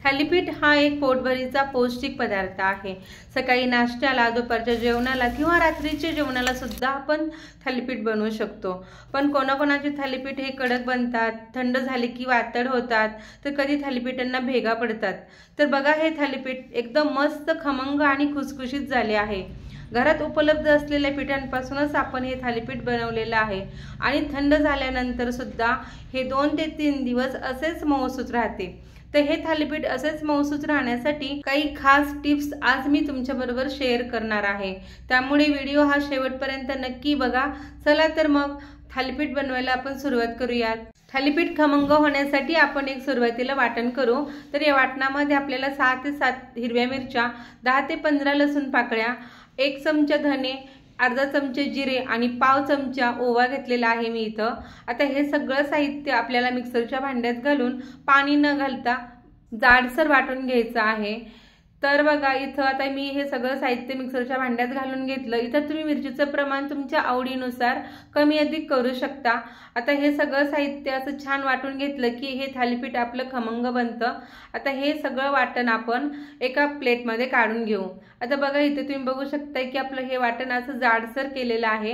थालीपीठ हा एक पोटभरीचा पौष्टिक पदार्थ आहे। सकाळी नाश्त्याला, दुपारच्या जेवणाला किंवा रात्रीच्या जेवणाला सुद्धा आपण थालीपीठ बनवू शकतो। पण कोणाकोणाचे थालीपीठ हे कडक बनतात, थंड झाले की वातड होतात, तर कधी थालीपीठांना भेगा पडतात। तर बघा, हे थालीपीठ एकदम मस्त खमंग आणि खुसखुशीत झाले आहे। घरात उपलब्ध असलेल्या पिठांपासूनच आपण हे थालीपीठ बनवलेलं आहे आणि थंड झाल्यानंतर सुद्धा हे 2 ते 3 दिवस असेच मऊसूत राहते। तर हे थालीपीठ असेच मऊसूत राहण्यासाठी काही खास टिप्स आज मी तुमच्याबरोबर शेअर करणार आहे। त्यामुळे व्हिडिओ हा शेवटपर्यंत नक्की बघा। चला तर मग थालीपीठ बनवायला आपण सुरुवात करूयात। थालीपीठ खमंग होण्यासाठी आपण एक सुरुवातीला वाटण करू। तर या वाटणामध्ये आपल्याला 6 ते 7 हिरव्या मिरच्या, 10 ते 15 लसूण पाकळ्या, 1 चमचा धने, अर्धा चमचा जिरे आणि पाव चमचा ओवा घेतलेला आहे मी इथं। आता हे सगळं साहित्य आपल्याला मिक्सरच्या भांड्यात घालून पाणी न घालता जाडसर वाटून घ्यायचं आहे। तर बघा, इथं आता मी हे सगळं साहित्य मिक्सरच्या भांड्यात घालून घेतलं। इथं तुम्ही मिरचीचं प्रमाण तुमच्या आवडीनुसार कमी अधिक करू शकता। आता हे सगळं साहित्य असं छान वाटून घेतलं की हे थालीपीठ आपलं खमंग बनतं। आता हे सगळं वाटण आपण एका प्लेटमध्ये काढून घेऊ। आता बघा, इथे तुम्ही बघू शकता की आपलं हे वाटण असं जाडसर केलेलं आहे।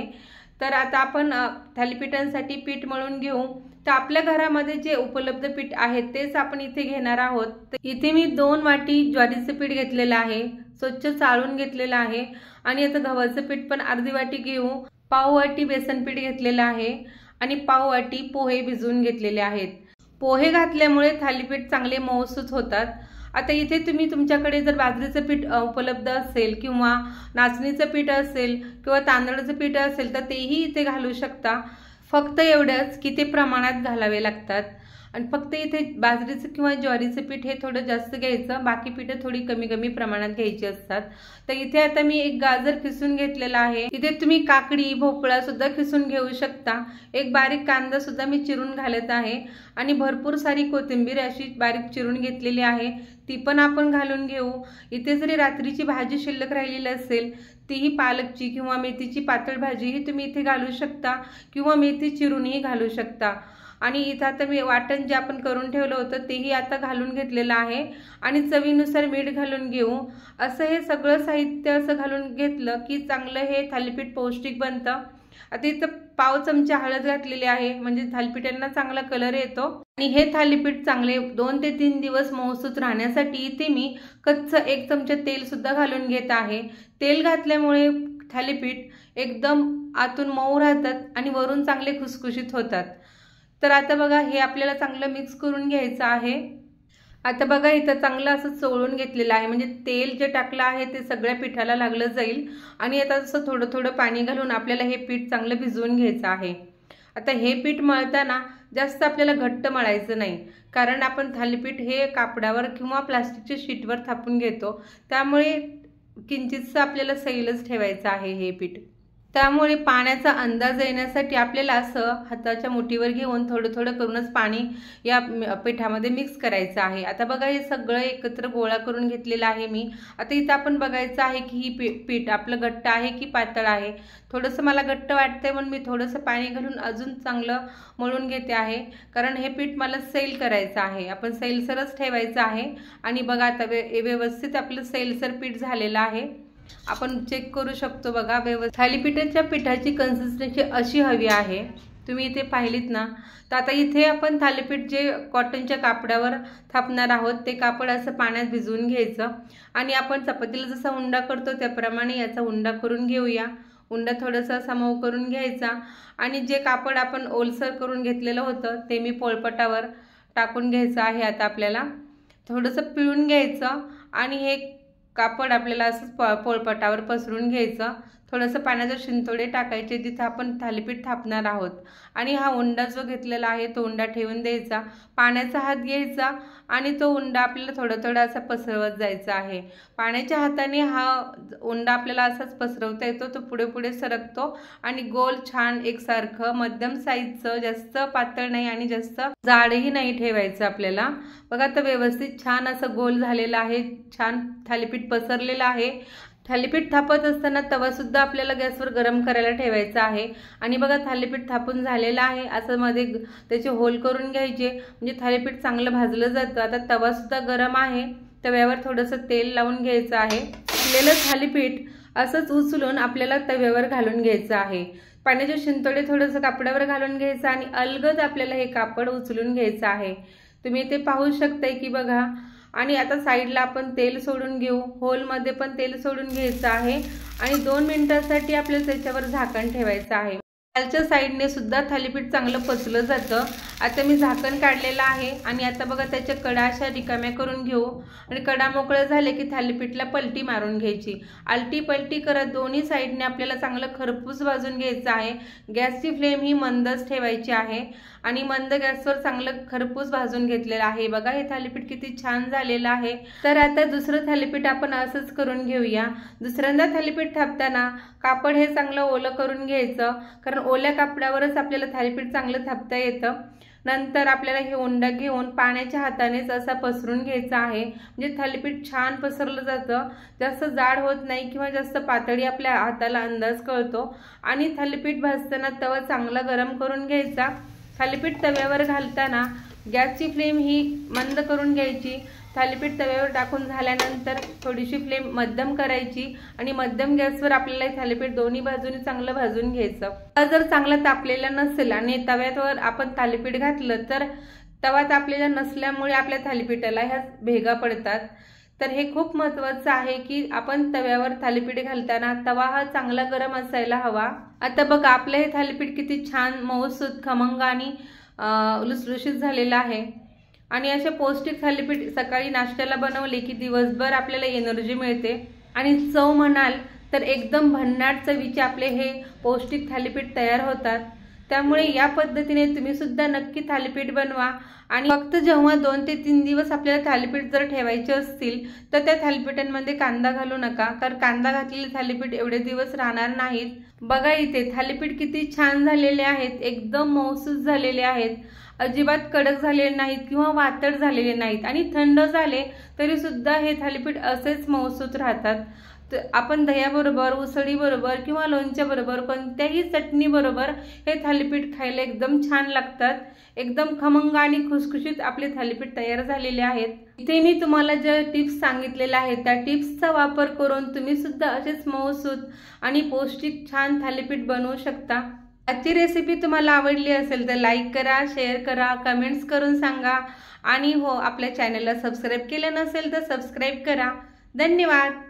तर आता आपण थालीपीठांसाठी पीठ मळून घेऊ। तर आपल्या घरामध्ये जे उपलब्ध पीठ आहे तेच आपण इथे घेणार आहोत। तर इथे मी 2 वाटी ज्वारीचं पीठ घेतलेलं आहे, स्वच्छ चाळून घेतलेलं आहे। आणि आता गव्हाचं पीठ पण अर्धी वाटी घेऊ। पाव वाटी बेसन पीठ घेतलेलं आहे आणि पाव वाटी पोहे भिजवून घेतलेले आहेत। पोहे घातल्यामुळे थालीपीठ चांगले मऊसूत होतात। आता इथे तुम्ही तुमच्याकडे जर बाजरीचं पीठ उपलब्ध असेल किंवा नाचणीचं पीठ असेल किंवा तांदळाचं पीठ असेल तर तेही इथे घालू शकता। फक्त एवढंच की ते प्रमाणात घालावे लागतात। आणि फक्त इथे बाजरीचं किंवा ज्वारीचं पीठ हे थोडं जास्त घ्यायचं, बाकी पीठं थोडी कमी कमी प्रमाणात घ्यायची असतात। तर इथे आता मी एक गाजर खिसून घेतलेला आहे। इथे तुम्ही काकडी, भोपळा सुद्धा खिसून घेऊ शकता। एक बारीक कांदा सुद्धा मी चिरून घालत आहे आणि भरपूर सारी कोथिंबीर अशी बारीक चिरून घेतलेली आहे, ती पण आपण घालून घेऊ। इथे जरी रात्रीची भाजी शिल्लक राहिलेली असेल तीही पालकची किंवा मेथीची पातळ भाजी ही तुम्ही इथे घालू शकता किंवा मेथी चिरूनही घालू शकता। आणि इथं आता मी वाटण जे आपण करून ठेवलं होतं तेही आता घालून घेतलेलं आहे आणि चवीनुसार मीठ घालून घेऊ। असं हे सगळं साहित्य असं घालून घेतलं की चांगलं हे थालीपीठ पौष्टिक बनतं। आता इथं पाव चमचा हळद घातलेली आहे, म्हणजे थालीपीठांना चांगला कलर येतो। आणि हे थालीपीठ चांगले 2 ते 3 दिवस मऊसूत राहण्यासाठी इथे मी कच्चं 1 चमचा तेल सुद्धा घालून घेत आहे। तेल घातल्यामुळे थालीपीठ एकदम आतून मऊ राहतात आणि वरून चांगले खुसखुशीत होतात। तर आता बघा, हे आपल्याला चांगलं मिक्स करून घ्यायचं आहे। आता बघा, इथं चांगलं असं चोळून घेतलेलं आहे, म्हणजे तेल जे टाकलं आहे ते सगळ्या पिठाला लागलं जाईल। आणि आता असं थोडं थोडं पाणी घालून आपल्याला हे पीठ चांगलं भिजवून घ्यायचं आहे। आता हे पीठ मळताना जास्त आपल्याला घट्ट मळायचं नाही, कारण आपण थालीपीठ हे कापडावर किंवा प्लास्टिकच्या शीटवर थापून घेतो, त्यामुळे किंचितसं आपल्याला सैलच ठेवायचं आहे हे पीठ। त्यामुळे पाण्याचा अंदाज येण्यासाठी आपल्याला असं हाताच्या मुठीवर घेऊन थोडं थोडं करूनच पाणी या पिठामध्ये मिक्स करायचं आहे। आता बघा, हे सगळं एकत्र गोळा करून घेतलेलं आहे मी। आता इथं आपण बघायचं आहे की ही पीठ आपलं घट्ट आहे की पातळ आहे। थोडंसं मला घट्ट वाटतंय म्हणून मी थोडंसं पाणी घालून अजून चांगलं मळून घेते आहे, कारण हे पीठ मला सैल करायचं आहे, आपण सैलसरच ठेवायचं आहे। आणि बघा, आता व्यवस्थित आपलं सैलसर पीठ झालेलं आहे, आपण चेक करू शकतो। बघा, थालीपीठाच्या पिठाची कन्सिस्टन्सी अशी हवी आहे, तुम्ही इथे पाहिलीत ना। तर आता इथे आपण थालीपीठ जे कॉटनच्या कापडावर थापणार आहोत ते कापड असं पाण्यात भिजवून घ्यायचं आणि आपण चपातीला जसा उंडा करतो त्याप्रमाणे याचा उंडा करून घेऊया। उंडा थोडासा असा मऊ करून घ्यायचा आणि जे कापड आपण ओलसर करून घेतलेलं होतं ते मी पोळपाटावर टाकून घ्यायचं आहे। आता आपल्याला थोडंसं पिळून घ्यायचं आणि हे कापड आपल्याला असं पोळपाटावर पसरून घ्यायचं। थोडंसं पाण्याचे शिंतोडे टाकायचे जिथे आपण थालीपीठ थापणार आहोत आणि हा उंडा जो घेतलेला आहे तो उंडा ठेवून द्यायचा। पाण्याचा हात घ्यायचा आणि तो उंडा आपल्याला थोडं थोडं असा पसरवत जायचा आहे। पाण्याच्या हाताने हा उंडा आपल्याला असाच पसरवता येतो, तो पुढे पुढे सरकतो आणि गोल छान एकसारखं मध्यम साईजचं, जास्त पातळ नाही आणि जास्त जाडही नाही ठेवायचं आपल्याला। बघा, आता व्यवस्थित छान असं गोल झालेलं आहे, छान थालीपीठ पसरलेलं आहे। थालीपीठ थापत असताना तवा सुद्धा आपल्याला गॅसवर गरम करायला ठेवायचा आहे। आणि बघा थालीपीठ थापून झालेलं आहे, असं मध्ये त्याचे होल करून घ्यायचे म्हणजे थालीपीठ चांगलं भाजलं जातं। आता तवा सुद्धा गरम आहे, तव्यावर थोडंसं तेल लावून घ्यायचं आहे। असलेलं थालीपीठ असंच उचलून आपल्याला तव्यावर घालून घ्यायचं आहे। पाण्याचे शिंतोडे थोडंसं कापडावर घालून घ्यायचं आणि अलगद आपल्याला हे कापड उचलून घ्यायचं आहे। तुम्ही इथे पाहू शकताय की बघा। आणि आता साईडला आपण तेल सोडून घेऊ, होलमध्ये पण तेल सोडून घ्यायचं आहे आणि 2 मिनिटांसाठी आपल्याला त्याच्यावर झाकण ठेवायचं आहे। खालच्या साईडने सुद्धा थालीपीठ चांगलं पचलं जातं। आता मी झाकण काढलेलं आहे आणि आता बघा त्याच्या कडा अशा रिकाम्या करून घेऊ आणि कडा मोकळे झाले की थालीपीठला पलटी मारून घ्यायची। आलटी पलटी करत दोन्ही साईडने आपल्याला चांगलं खरपूस भाजून घ्यायचं आहे। गॅसची फ्लेम ही मंदच ठेवायची आहे आणि मंद गॅसवर चांगलं खरपूस भाजून घेतलेलं आहे। बघा हे थालीपीठ किती छान झालेलं आहे। तर आता दुसरं थालीपीठ आपण असंच करून घेऊया। दुसऱ्यांदा थालीपीठ थापताना कापड हे चांगलं ओलं करून घ्यायचं, कारण ओल्या कापडावरच आपल्याला थालीपीठ चांगलं थापता येतं। नंतर आपल्याला हे उंडा घेऊन पाण्याच्या हातानेच असा पसरून घ्यायचा आहे, म्हणजे थालीपीठ छान पसरलं जातं, जास्त जाड होत नाही किंवा जास्त पातळी आपल्या हाताला अंदाज कळतो। आणि थालीपीठ भाजताना तवा चांगला गरम करून घ्यायचा। थालीपीठ तव्यावर घालताना गॅसची फ्लेम ही मंद करून घ्यायची। थालीपीठ तव्यावर टाकून झाल्यानंतर थोडीशी फ्लेम मध्यम करायची आणि मध्यम गॅसवर आपल्याला थालीपीठ दोन्ही बाजूने चांगलं भाजून घ्यायचं। जर चांगला तापलेला नसेल आणि तव्यावर आपण थालीपीठ घातलं तर तवा तापलेला नसल्यामुळे आपल्या थालीपीठाला ह्या भेगा पडतात। तर हे खूप महत्त्वाचं आहे की आपण तव्यावर थालीपीठ घालताना तवा हा चांगला गरम असायला हवा। आता बघा आपलं हे थालीपीठ किती छान मऊसूत खमंग आणि लुसलुशीत झालेलं आहे। आणि अशा पौष्टिक थालीपीठ सकाळी नाश्त्याला बनवले की दिवसभर आपल्याला एनर्जी मिळते। आणि चव म्हणाल तर एकदम भन्नाट चवीचे आपले हे पौष्टिक थालीपीठ तयार होतात। त्यामुळे या पद्धतीने तुम्ही सुद्धा नक्की थालीपीठ बनवा। आणि फक्त जेव्हा 2 ते 3 दिवस आपल्याला थालीपीठ जर ठेवायचे असतील तर त्या थालीपीठांमध्ये कांदा घालू नका, कारण कांदा घातलेले थालीपीठ एवढे दिवस राहणार नाहीत। बघा इथे थालीपीठ किती छान झालेले आहेत, एकदम मऊसूत झालेले आहेत, अजिबात कडक झालेले नाहीत किंवा वातड झालेले नाहीत आणि थंड झाले तरी सुद्धा हे थालीपीठ असेच मऊसूत राहतात। तर आपण दह्याबरोबर, उसळीबरोबर किंवा लोणच्याबरोबर कोणत्याही चटणीबरोबर हे थालीपीठ खायला एकदम छान लागतात। एकदम खमंग आणि खुसखुशीत आपले थालीपीठ तयार झालेले आहेत। इथे मी तुम्हाला ज्या टिप्स सांगितलेल्या आहेत त्या टिप्सचा वापर करून तुम्ही सुद्धा असेच मऊसूत आणि पौष्टिक छान थालीपीठ बनवू शकता। आजची रेसिपी तुम्हाला आवडली असेल तर लाईक करा, शेअर करा, कमेंट्स करून सांगा आणि हो आपल्या चॅनलला सबस्क्राईब केलं नसेल तर सबस्क्राईब करा। धन्यवाद।